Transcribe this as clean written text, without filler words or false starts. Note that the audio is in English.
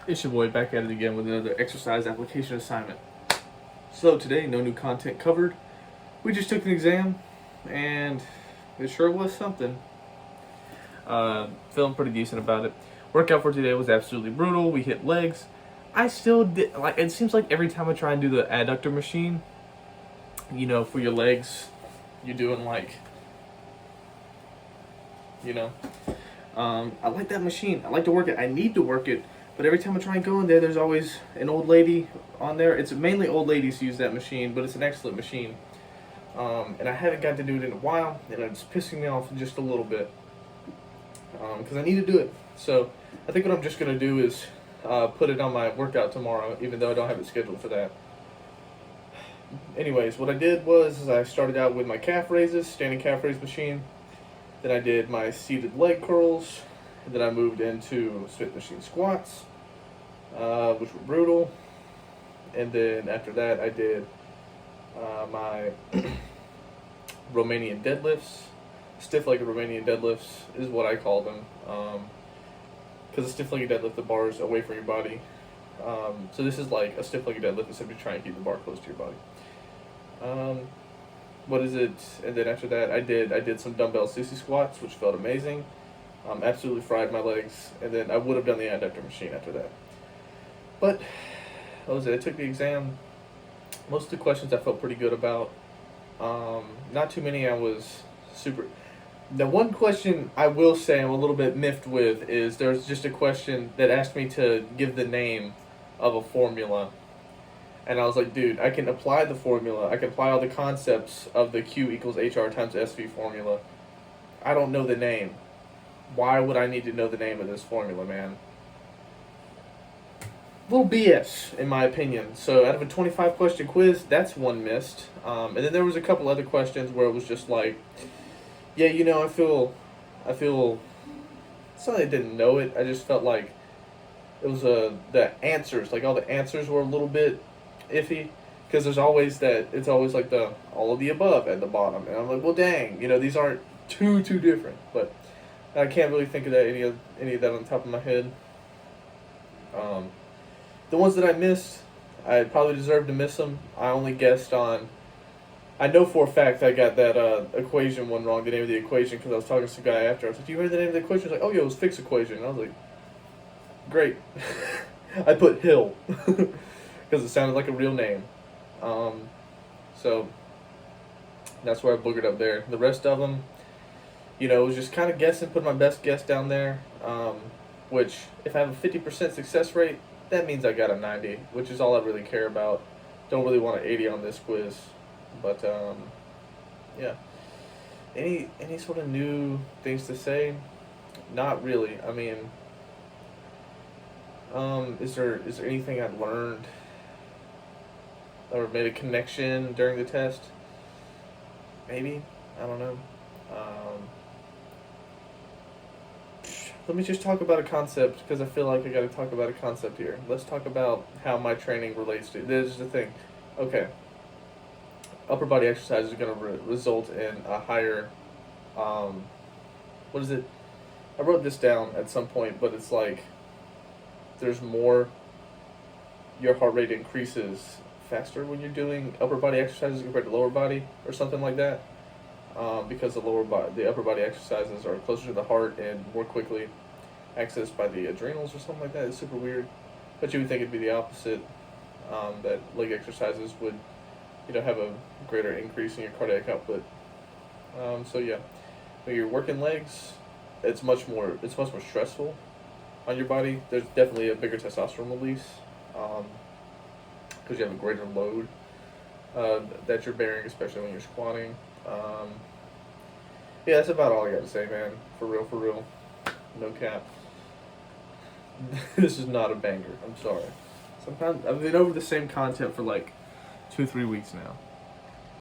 It's your boy back at it again with another exercise application assignment. So today, no new content covered. We just took an exam, and it sure was something. Feeling pretty decent about it. Workout for today was absolutely brutal. We hit legs. I still did, like, it seems like every time I try and do the adductor machine, for your legs, you're doing like, you know, I like that machine. I like to work it. I need to work it. But every time I try and go in there, there's always an old lady on there. It's mainly old ladies who use that machine, but it's an excellent machine. And I haven't got to do it in a while, and it's pissing me off just a little bit. Because I need to do it. So I think what I'm just going to do is put it on my workout tomorrow, even though I don't have it scheduled for that. Anyways, what I did was I started out with my calf raises, standing calf raise machine. Then I did my seated leg curls. And then I moved into Smith machine squats, which were brutal. And then after that, I did my Romanian deadlifts. Stiff-legged Romanian deadlifts is what I call them. Because a stiff-legged deadlift, the bar is away from your body. So this is like a stiff-legged deadlift, except you try and keep the bar close to your body. What is it? And then after that, I did some dumbbell sissy squats, which felt amazing. Absolutely fried my legs, and then I would have done the adductor machine after that. But what was it? I took the exam. Most of the questions I felt pretty good about. Not too many I was super. The one question I will say I'm a little bit miffed with is there's just a question that asked me to give the name of a formula. And I was like, dude, I can apply the formula. I can apply all the concepts of the Q equals HR times SV formula. I don't know the name. Why would I need to know the name of this formula, man? Little BS, in my opinion. So out of a 25 question quiz, that's one missed. And then there was a couple other questions where it was just like, yeah, I feel, it's not that I didn't know it. I just felt like it was the answers, like all the answers were a little bit iffy. Because there's always it's always like the all of the above at the bottom. And I'm like, well, dang, these aren't too different. But I can't really think of that any of that on the top of my head. The ones that I missed, I probably deserved to miss them. I only guessed on. I know for a fact I got that equation one wrong, the name of the equation, because I was talking to some guy after. I was like, "Do you remember the name of the equation?" He was like, "Oh yeah, it was fixed equation." And I was like, "Great." I put Hill because it sounded like a real name. So that's where I boogered up there. The rest of them. It was just kind of guessing, put my best guess down there, which if I have a 50% success rate, that means I got a 90, which is all I really care about. Don't really want an 80 on this quiz, but yeah. Any sort of new things to say? Not really. I mean, is there anything I learned or made a connection during the test? Maybe. I don't know. Let me just talk about a concept, because I feel like I got to talk about a concept here. Let's talk about how my training relates to. This is the thing. Okay. Upper body exercise is going to result in a higher. What is it? I wrote this down at some point, but it's like there's more. Your heart rate increases faster when you're doing upper body exercises compared to lower body, or something like that. Because the upper body exercises are closer to the heart and more quickly accessed by the adrenals or something like that. It's super weird, but you would think it'd be the opposite. That leg exercises would, have a greater increase in your cardiac output. So yeah, when you're working legs, it's much more stressful on your body. There's definitely a bigger testosterone release, because you have a greater load that you're bearing, especially when you're squatting. Yeah, that's about all I got to say, man. For real. No cap. This is not a banger. I'm sorry. Sometimes I've been over the same content for like 2-3 weeks now.